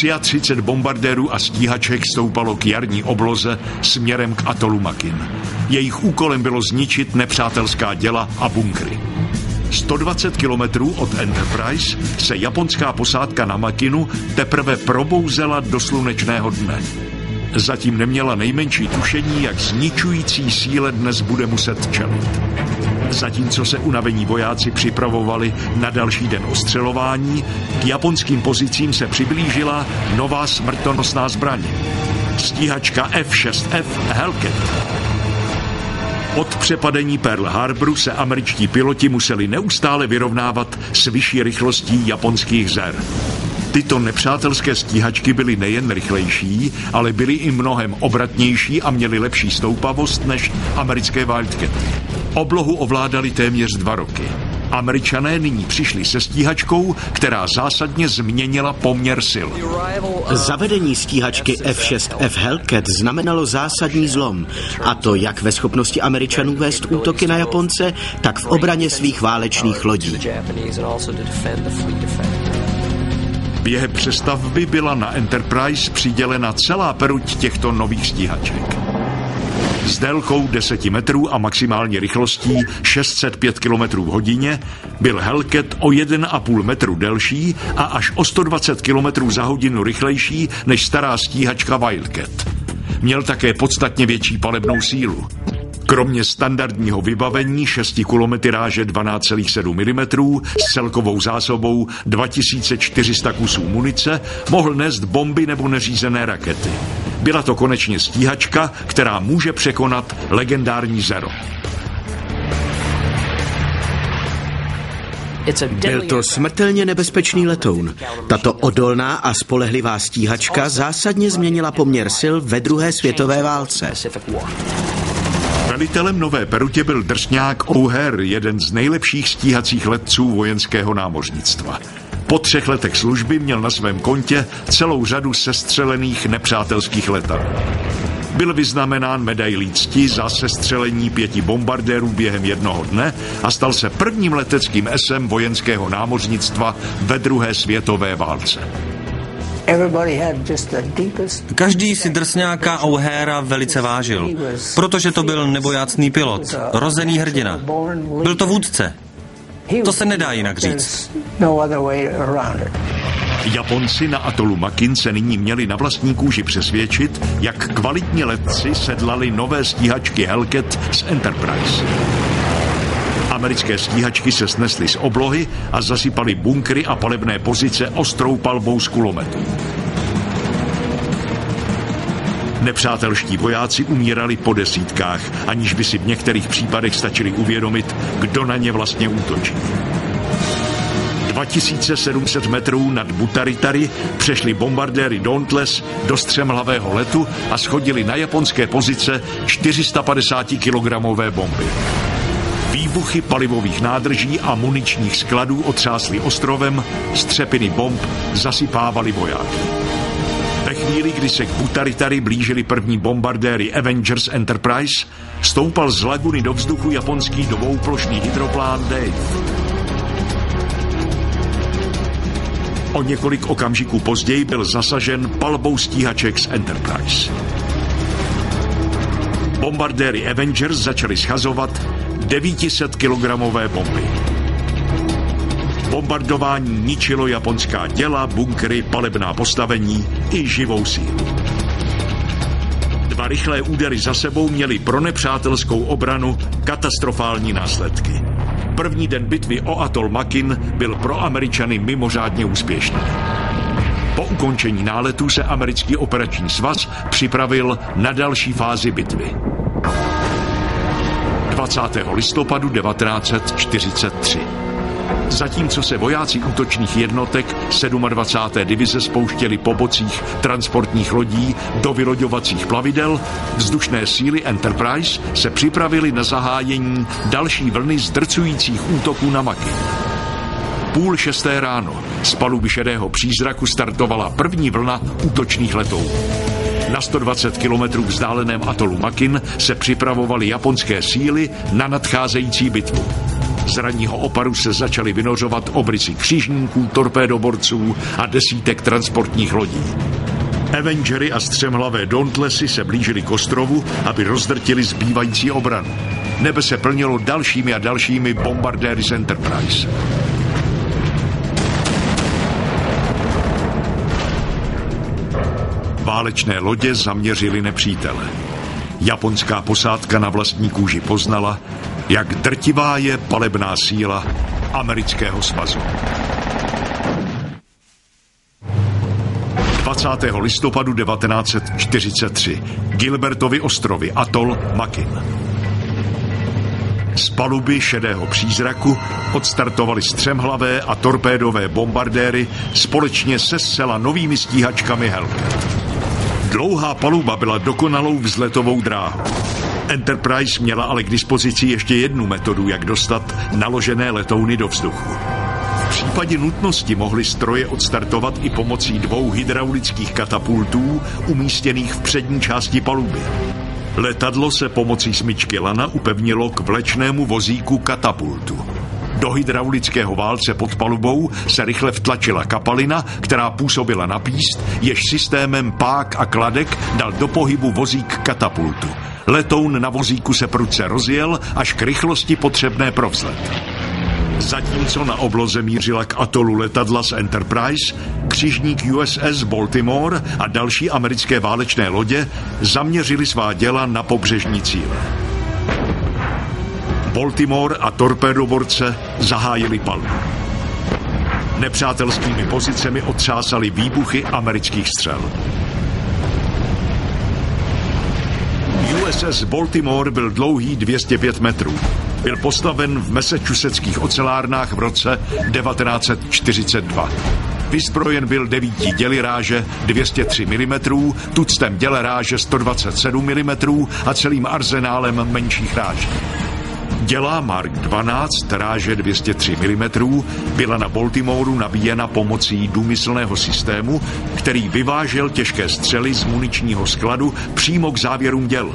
33 bombardérů a stíhaček stoupalo k jarní obloze směrem k atolu Makin. Jejich úkolem bylo zničit nepřátelská děla a bunkry. 120 kilometrů od Enterprise se japonská posádka na Makinu teprve probouzela do slunečného dne. Zatím neměla nejmenší tušení, jak zničující síle dnes bude muset čelit. Zatímco se unavení vojáci připravovali na další den ostřelování, k japonským pozicím se přiblížila nová smrtonosná zbraň. Stíhačka F-6F Hellcat. Od přepadení Pearl Harboru se američtí piloti museli neustále vyrovnávat s vyšší rychlostí japonských zer. Tyto nepřátelské stíhačky byly nejen rychlejší, ale byly i mnohem obratnější a měly lepší stoupavost než americké Wildcaty. Oblohu ovládali téměř 2 roky. Američané nyní přišli se stíhačkou, která zásadně změnila poměr sil. Zavedení stíhačky F-6F Hellcat znamenalo zásadní zlom, a to jak ve schopnosti Američanů vést útoky na Japonce, tak v obraně svých válečných lodí. Během přestavby byla na Enterprise přidělena celá peruť těchto nových stíhaček. S délkou 10 metrů a maximální rychlostí 605 km v hodině byl Hellcat o 1,5 metru delší a až o 120 km za hodinu rychlejší než stará stíhačka Wildcat. Měl také podstatně větší palebnou sílu. Kromě standardního vybavení 6 kulometráže 12,7 mm s celkovou zásobou 2400 kusů munice mohl nést bomby nebo neřízené rakety. Byla to konečně stíhačka, která může překonat legendární Zero. Byl to smrtelně nebezpečný letoun. Tato odolná a spolehlivá stíhačka zásadně změnila poměr sil ve druhé světové válce. Velitelem nové perutě byl drsňák O'Hare, jeden z nejlepších stíhacích letců vojenského námořnictva. Po 3 letech služby měl na svém kontě celou řadu sestřelených nepřátelských letadel. Byl vyznamenán medailí cti za sestřelení 5 bombardérů během jednoho dne a stal se prvním leteckým esem vojenského námořnictva ve druhé světové válce. Každý si drsňáka O'Hara velice vážil, protože to byl nebojácný pilot, rozený hrdina. Byl to vůdce. To se nedá jinak říct. Japonci na atolu Makin se nyní měli na vlastní kůži přesvědčit, jak kvalitní letci sedlali nové stíhačky Hellcat z Enterprise. Americké stíhačky se snesly z oblohy a zasypaly bunkry a palebné pozice ostrou palbou z kulometů. Nepřátelští vojáci umírali po desítkách, aniž by si v některých případech stačili uvědomit, kdo na ně vlastně útočí. 2700 metrů nad Butaritari přešli bombardéry Dauntless do střemhlavého letu a shodili na japonské pozice 450-kilogramové bomby. Výbuchy palivových nádrží a muničních skladů otřásly ostrovem, střepiny bomb zasypávaly vojáky. Ve chvíli, kdy se k Butaritari blížily první bombardéry Avengers Enterprise, stoupal z laguny do vzduchu japonský dvouplošný hydroplán Dave. O několik okamžiků později byl zasažen palbou stíhaček z Enterprise. Bombardéry Avengers začaly schazovat 900-kilogramové bomby. Bombardování ničilo japonská děla, bunkry, palebná postavení i živou sílu. 2 rychlé údery za sebou měly pro nepřátelskou obranu katastrofální následky. První den bitvy o atol Makin byl pro Američany mimořádně úspěšný. Po ukončení náletu se americký operační svaz připravil na další fázi bitvy. 20. listopadu 1943. Zatímco se vojáci útočných jednotek 27. divize spouštěli po bocích transportních lodí do vyloďovacích plavidel, vzdušné síly Enterprise se připravili na zahájení další vlny zdrcujících útoků na Makin. 5:30 ráno z paluby šedého přízraku startovala první vlna útočných letounů. Na 120 kilometrů vzdáleném atolu Makin se připravovaly japonské síly na nadcházející bitvu. Z ranního oparu se začaly vynořovat obrysy křižníků, torpédoborců a desítek transportních lodí. Avengery a střemhlavé Dauntlessy se blížily k ostrovu, aby rozdrtili zbývající obranu. Nebe se plnilo dalšími a dalšími bombardéry z Enterprise. Válečné lodě zaměřily nepřítele. Japonská posádka na vlastní kůži poznala, jak drtivá je palebná síla amerického svazu. 20. listopadu 1943. Gilbertovy ostrovy, atol Makin. Z paluby Šedého přízraku odstartovaly střemhlavé a torpédové bombardéry společně se zcela novými stíhačkami Hellcat. Dlouhá paluba byla dokonalou vzletovou dráhou. Enterprise měla ale k dispozici ještě jednu metodu, jak dostat naložené letouny do vzduchu. V případě nutnosti mohly stroje odstartovat i pomocí 2 hydraulických katapultů umístěných v přední části paluby. Letadlo se pomocí smyčky lana upevnilo k vlečnému vozíku katapultu. Do hydraulického válce pod palubou se rychle vtlačila kapalina, která působila na píst, jež systémem pák a kladek dal do pohybu vozík katapultu. Letoun na vozíku se prudce rozjel až k rychlosti potřebné pro vzlet. Zatímco na obloze mířila k atolu letadla z Enterprise, křižník USS Baltimore a další americké válečné lodě zaměřili svá děla na pobřežní cíle. Baltimore a torpédoborce zahájili palbu. Nepřátelskými pozicemi otřásaly výbuchy amerických střel. USS Baltimore byl dlouhý 205 metrů. Byl postaven v massachusettských ocelárnách v roce 1942. Vyzbrojen byl 9 děly ráže 203 mm, tuctem děl ráže 127 mm a celým arzenálem menších ráží. Děla Mark 12 ráže 203 mm byla na Baltimoru nabíjena pomocí důmyslného systému, který vyvážel těžké střely z muničního skladu přímo k závěrům děl.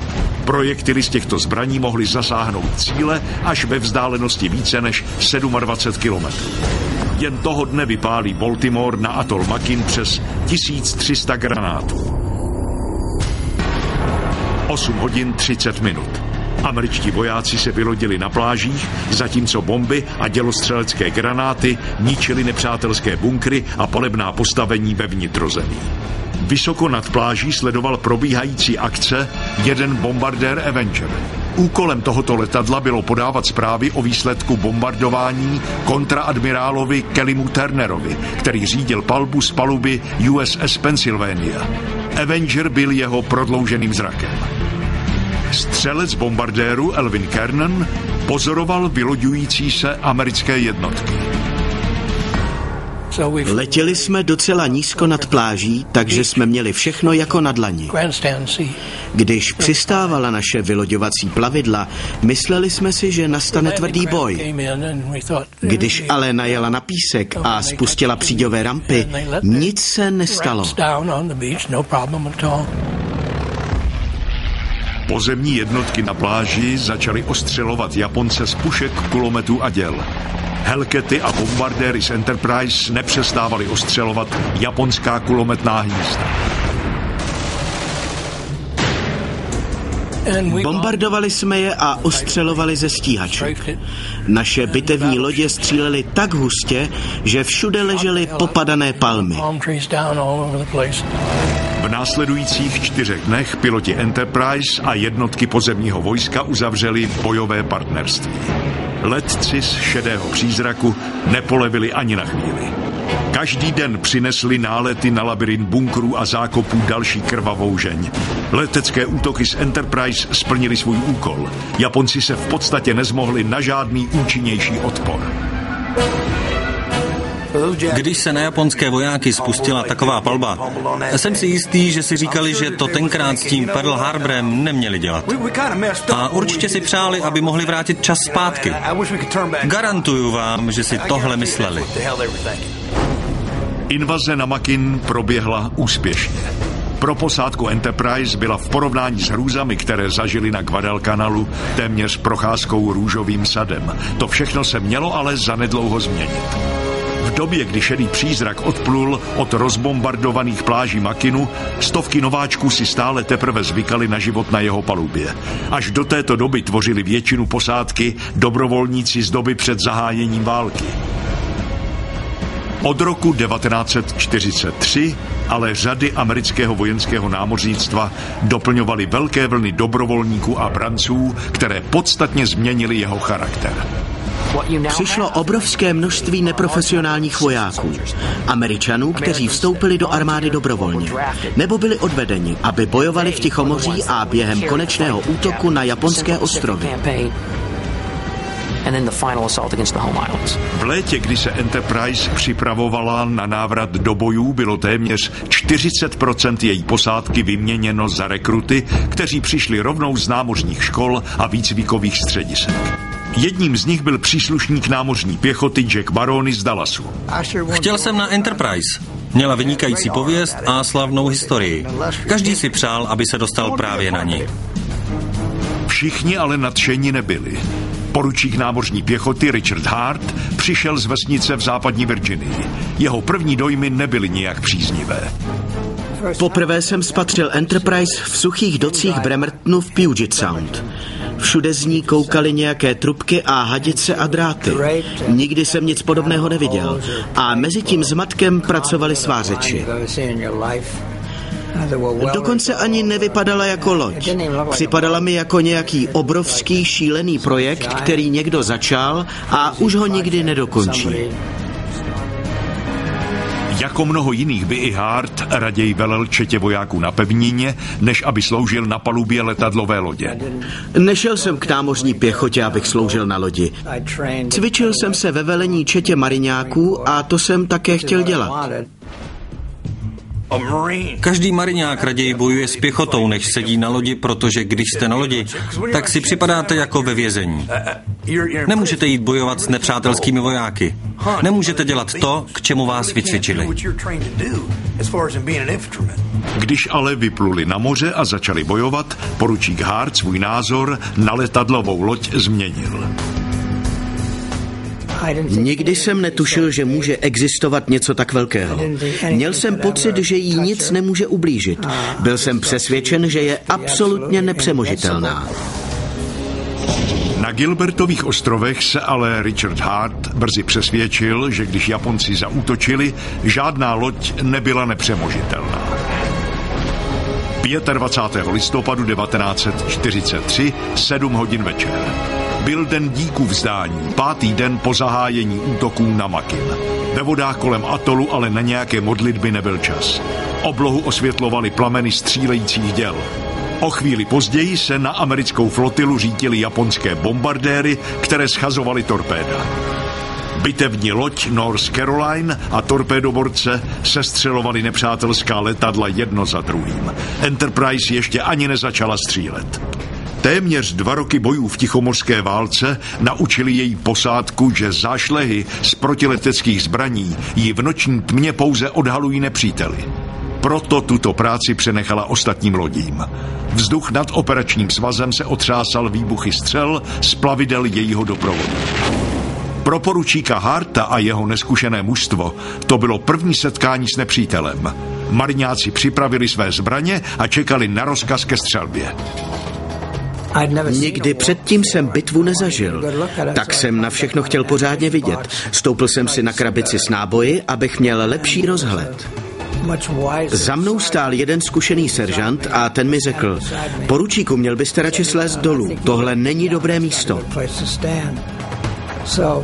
Projektily z těchto zbraní mohly zasáhnout cíle až ve vzdálenosti více než 27 kilometrů. Jen toho dne vypálí Baltimore na atol Makin přes 1300 granátů. 8 hodin 30 minut. Američtí vojáci se vylodili na plážích, zatímco bomby a dělostřelecké granáty ničily nepřátelské bunkry a palebná postavení ve vnitrozemí. Vysoko nad pláží sledoval probíhající akce jeden bombardér Avenger. Úkolem tohoto letadla bylo podávat zprávy o výsledku bombardování kontraadmirálovi Kellymu Turnerovi, který řídil palbu z paluby USS Pennsylvania. Avenger byl jeho prodlouženým zrakem. Střelec bombardéru Elvin Kernan pozoroval vyloďující se americké jednotky. Letěli jsme docela nízko nad pláží, takže jsme měli všechno jako na dlani. Když přistávala naše vyloďovací plavidla, mysleli jsme si, že nastane tvrdý boj. Když ale najela na písek a spustila příďové rampy, nic se nestalo. Pozemní jednotky na pláži začaly ostřelovat Japonce z pušek, kulometů a děl. Hellcaty a bombardéry z Enterprise nepřestávaly ostřelovat japonská kulometná hnízda. Bombardovali jsme je a ostřelovali ze stíhaček. Naše bitevní lodě střílely tak hustě, že všude ležely popadané palmy. V následujících 4 dnech piloti Enterprise a jednotky pozemního vojska uzavřeli bojové partnerství. Letci z Šedého přízraku nepolevili ani na chvíli. Každý den přinesli nálety na labyrint bunkrů a zákopů další krvavou žeň. Letecké útoky z Enterprise splnili svůj úkol. Japonci se v podstatě nezmohli na žádný účinnější odpor. Když se na japonské vojáky spustila taková palba, jsem si jistý, že si říkali, že to tenkrát s tím Pearl Harborem neměli dělat. A určitě si přáli, aby mohli vrátit čas zpátky. Garantuju vám, že si tohle mysleli. Invaze na Makin proběhla úspěšně. Pro posádku Enterprise byla v porovnání s hrůzami, které zažili na Guadalcanalu, téměř procházkou růžovým sadem. To všechno se mělo ale zanedlouho změnit. V době, kdy šedý přízrak odplul od rozbombardovaných pláží Makinu, stovky nováčků si stále teprve zvykali na život na jeho palubě. Až do této doby tvořili většinu posádky dobrovolníci z doby před zahájením války. Od roku 1943 ale řady amerického vojenského námořnictva doplňovaly velké vlny dobrovolníků a branců, které podstatně změnily jeho charakter. Přišlo obrovské množství neprofesionálních vojáků, Američanů, kteří vstoupili do armády dobrovolně, nebo byli odvedeni, aby bojovali v Tichomoří a během konečného útoku na japonské ostrovy. V létě, kdy se Enterprise připravovala na návrat do bojů, bylo téměř 40% její posádky vyměněno za rekruty, kteří přišli rovnou z námořních škol a výcvikových středisek. Jedním z nich byl příslušník námořní pěchoty Jack Maroney z Dallasu. Chtěl jsem na Enterprise. Měla vynikající pověst a slavnou historii. Každý si přál, aby se dostal právě na ní. Všichni ale nadšení nebyli. Poručík námořní pěchoty Richard Hart přišel z vesnice v západní Virginii. Jeho první dojmy nebyly nijak příznivé. Poprvé jsem spatřil Enterprise v suchých docích Bremertonu v Puget Sound. Všude z ní koukaly nějaké trubky a hadice a dráty. Nikdy jsem nic podobného neviděl. A mezi tím zmatkem pracovali svářeči. Dokonce ani nevypadala jako loď. Připadala mi jako nějaký obrovský šílený projekt, který někdo začal a už ho nikdy nedokončí. Jako mnoho jiných by i Hart raději velel četě vojáků na pevnině, než aby sloužil na palubě letadlové lodě. Nešel jsem k námořní pěchotě, abych sloužil na lodi. Cvičil jsem se ve velení četě mariňáků a to jsem také chtěl dělat. Každý mariňák raději bojuje s pěchotou, než sedí na lodi, protože když jste na lodi, tak si připadáte jako ve vězení. Nemůžete jít bojovat s nepřátelskými vojáky. Nemůžete dělat to, k čemu vás vycvičili. Když ale vypluli na moře a začali bojovat, poručík Hart svůj názor na letadlovou loď změnil. Nikdy jsem netušil, že může existovat něco tak velkého. Měl jsem pocit, že jí nic nemůže ublížit. Byl jsem přesvědčen, že je absolutně nepřemožitelná. Na Gilbertových ostrovech se ale Richard Hart brzy přesvědčil, že když Japonci zaútočili, žádná loď nebyla nepřemožitelná. 25. listopadu 1943, 7 hodin večer. Byl den díků vzdání, 5. den po zahájení útoků na Makin. Ve vodách kolem atolu ale na nějaké modlitby nebyl čas. Oblohu osvětlovaly plameny střílejících děl. O chvíli později se na americkou flotilu řítily japonské bombardéry, které schazovaly torpéda. Bitevní loď North Caroline a torpédoborce sestřelovaly nepřátelská letadla jedno za druhým. Enterprise ještě ani nezačala střílet. Téměř 2 roky bojů v tichomořské válce naučili její posádku, že zášlehy z protileteckých zbraní jí v noční tmě pouze odhalují nepříteli. Proto tuto práci přenechala ostatním lodím. Vzduch nad operačním svazem se otřásal výbuchy střel z plavidel jejího doprovodu. Pro poručíka Harta a jeho neskušené mužstvo to bylo první setkání s nepřítelem. Mariňáci připravili své zbraně a čekali na rozkaz ke střelbě. Nikdy předtím jsem bitvu nezažil, tak jsem na všechno chtěl pořádně vidět. Stoupil jsem si na krabici s náboji, abych měl lepší rozhled. Za mnou stál jeden zkušený seržant a ten mi řekl: poručíku, měl byste radši slézt dolů, tohle není dobré místo.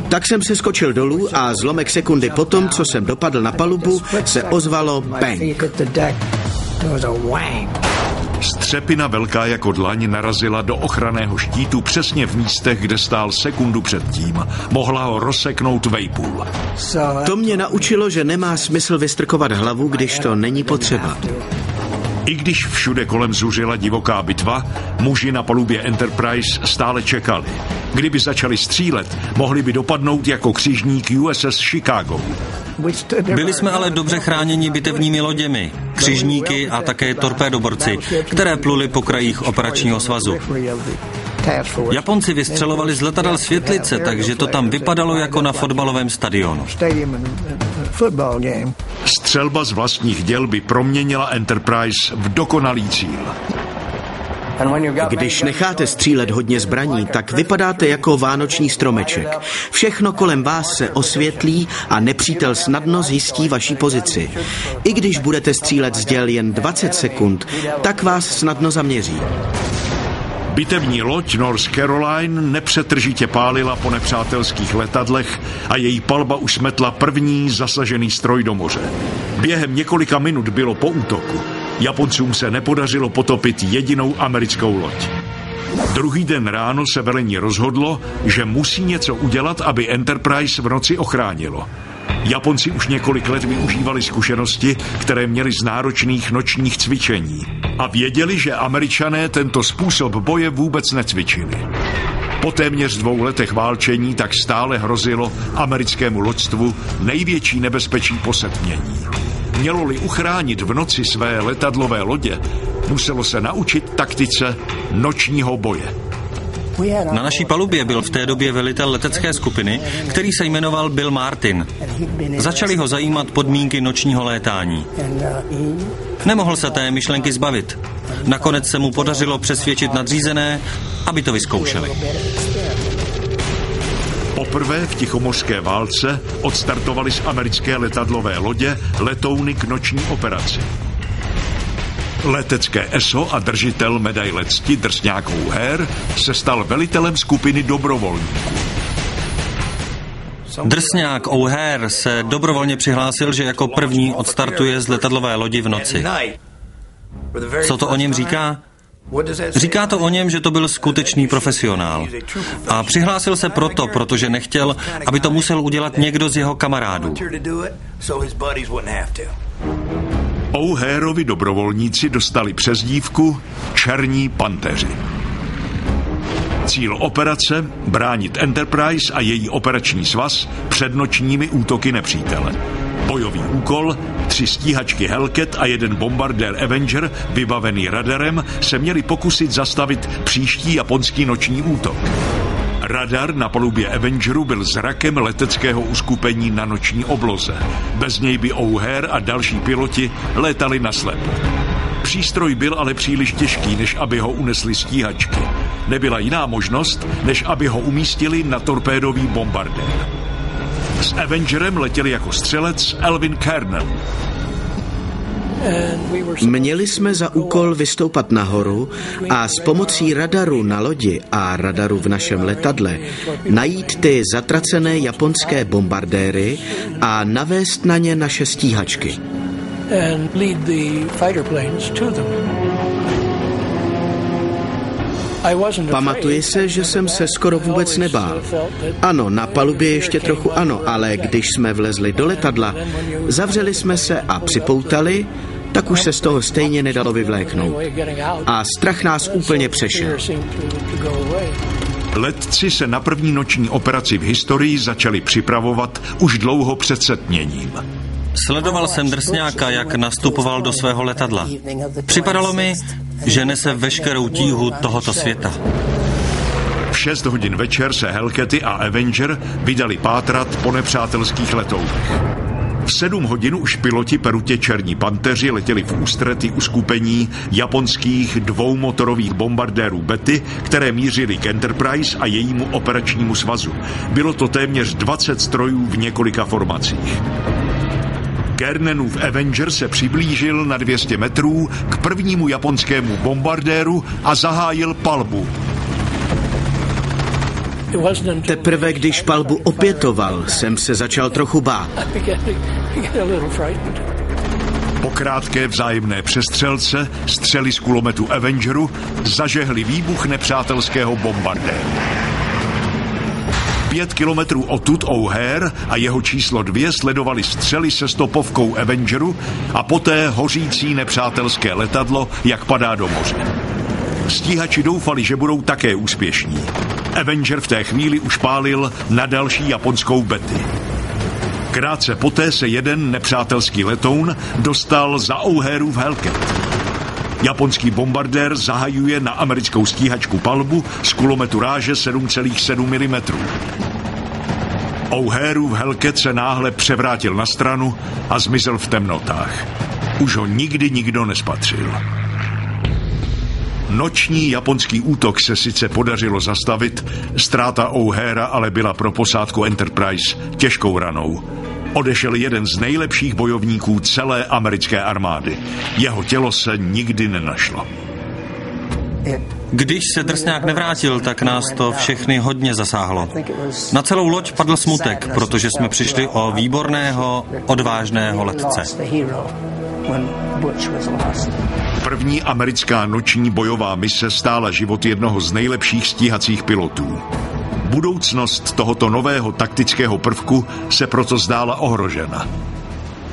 Tak jsem se skočil dolů a zlomek sekundy potom, co jsem dopadl na palubu, se ozvalo bang. Střepina velká jako dlaň narazila do ochranného štítu přesně v místech, kde stál sekundu předtím. Mohla ho rozseknout vejpůl. To mě naučilo, že nemá smysl vystrkovat hlavu, když to není potřeba. I když všude kolem zuřila divoká bitva, muži na palubě Enterprise stále čekali. Kdyby začali střílet, mohli by dopadnout jako křižník USS Chicago. Byli jsme ale dobře chráněni bitevními loděmi, křižníky a také torpédoborci, které pluly po krajích operačního svazu. Japonci vystřelovali z letadel světlice, takže to tam vypadalo jako na fotbalovém stadionu. Střelba z vlastních děl by proměnila Enterprise v dokonalý cíl. Když necháte střílet hodně zbraní, tak vypadáte jako vánoční stromeček. Všechno kolem vás se osvětlí a nepřítel snadno zjistí vaši pozici. I když budete střílet z děl jen 20 sekund, tak vás snadno zaměří. Bitevní loď North Caroline nepřetržitě pálila po nepřátelských letadlech a její palba už smetla první zasažený stroj do moře. Během několika minut bylo po útoku. Japoncům se nepodařilo potopit jedinou americkou loď. Druhý den ráno se velení rozhodlo, že musí něco udělat, aby Enterprise v noci ochránilo. Japonci už několik let využívali zkušenosti, které měli z náročných nočních cvičení a věděli, že Američané tento způsob boje vůbec necvičili. Po téměř 2 letech válčení tak stále hrozilo americkému loďstvu největší nebezpečí posetmění. Mělo-li uchránit v noci své letadlové lodě, muselo se naučit taktice nočního boje. Na naší palubě byl v té době velitel letecké skupiny, který se jmenoval Bill Martin. Začali ho zajímat podmínky nočního létání. Nemohl se té myšlenky zbavit. Nakonec se mu podařilo přesvědčit nadřízené, aby to vyzkoušeli. Poprvé v tichomořské válce odstartovali z americké letadlové lodě letouny k noční operaci. Letecké ESO a držitel medaile cti drsňák O'Hare se stal velitelem skupiny dobrovolníků. Drsňák O'Hare se dobrovolně přihlásil, že jako první odstartuje z letadlové lodi v noci. Co to o něm říká? Říká to o něm, že to byl skutečný profesionál. A přihlásil se proto, protože nechtěl, aby to musel udělat někdo z jeho kamarádů. O'Hareovi dobrovolníci dostali přezdívku Černí panteři. Cíl operace – bránit Enterprise a její operační svaz před nočními útoky nepřítele. Bojový úkol – 3 stíhačky Hellcat a 1 bombardér Avenger vybavený radarem se měli pokusit zastavit příští japonský noční útok. Radar na palubě Avengeru byl zrakem leteckého uskupení na noční obloze. Bez něj by O'Hare a další piloti létali naslepo. Přístroj byl ale příliš těžký, než aby ho unesli stíhačky. Nebyla jiná možnost, než aby ho umístili na torpédový bombardér. S Avengerem letěli jako střelec Elvin Kernan. Měli jsme za úkol vystoupat nahoru a s pomocí radaru na lodi a radaru v našem letadle najít ty zatracené japonské bombardéry a navést na ně naše stíhačky. Pamatuji se, že jsem se skoro vůbec nebál. Ano, na palubě ještě trochu ano, ale když jsme vlezli do letadla, zavřeli jsme se a připoutali, tak už se z toho stejně nedalo vyvléknout. A strach nás úplně přešel. Letci se na první noční operaci v historii začali připravovat už dlouho před setměním. Sledoval jsem drsňáka, jak nastupoval do svého letadla. Připadalo mi, že nese veškerou tíhu tohoto světa. V 6 hodin večer se Hellcaty a Avenger vydali pátrat po nepřátelských letounech. V 7 hodin už piloti perutě Černí panteři letěli v ústrety uskupení japonských 2motorových bombardérů Betty, které mířily k Enterprise a jejímu operačnímu svazu. Bylo to téměř 20 strojů v několika formacích. Kernanův Avenger se přiblížil na 200 metrů k prvnímu japonskému bombardéru a zahájil palbu. Teprve když palbu opětoval, jsem se začal trochu bát. Po krátké vzájemné přestřelce střely z kulometu Avengeru zažehly výbuch nepřátelského bombardéru. 5 kilometrů odtud O'Hare a jeho číslo 2 sledovali střely se stopovkou Avengeru a poté hořící nepřátelské letadlo, jak padá do moře. Stíhači doufali, že budou také úspěšní. Avenger v té chvíli už pálil na další japonskou Betty. Krátce poté se jeden nepřátelský letoun dostal za O'Harův Hellcat. Japonský bombardér zahajuje na americkou stíhačku palbu z kulometu ráže 7,7 mm. O'Harův Hellcat se náhle převrátil na stranu a zmizel v temnotách. Už ho nikdy nikdo nespatřil. Noční japonský útok se sice podařilo zastavit, ztráta O'Hara ale byla pro posádku Enterprise těžkou ranou. Odešel jeden z nejlepších bojovníků celé americké armády. Jeho tělo se nikdy nenašlo. Když se drsňák nevrátil, tak nás to všechny hodně zasáhlo. Na celou loď padl smutek, protože jsme přišli o výborného, odvážného letce. První americká noční bojová mise stála život jednoho z nejlepších stíhacích pilotů. Budoucnost tohoto nového taktického prvku se proto zdála ohrožena.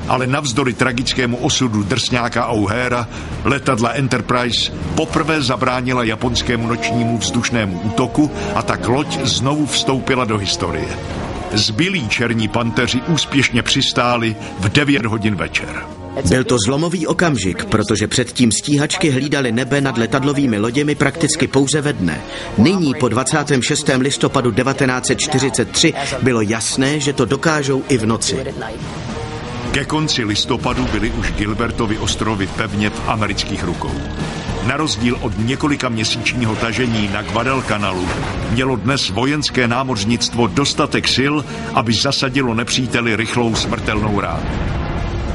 Ale navzdory tragickému osudu drsňáka O'Hara letadla Enterprise poprvé zabránila japonskému nočnímu vzdušnému útoku a tak loď znovu vstoupila do historie. Zbylí černí panteři úspěšně přistáli v 9 hodin večer. Byl to zlomový okamžik, protože předtím stíhačky hlídaly nebe nad letadlovými loděmi prakticky pouze ve dne. Nyní po 26. listopadu 1943 bylo jasné, že to dokážou i v noci. Ke konci listopadu byly už Gilbertovy ostrovy pevně v amerických rukou. Na rozdíl od několika měsíčního tažení na Guadalcanalu mělo dnes vojenské námořnictvo dostatek sil, aby zasadilo nepříteli rychlou smrtelnou ránu.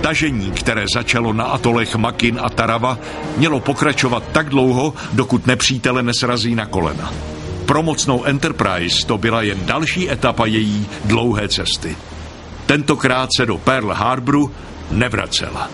Tažení, které začalo na atolech Makin a Tarawa, mělo pokračovat tak dlouho, dokud nepřítele nesrazí na kolena. Pro mocnou Enterprise to byla jen další etapa její dlouhé cesty. Tentokrát se do Pearl Harboru nevracela.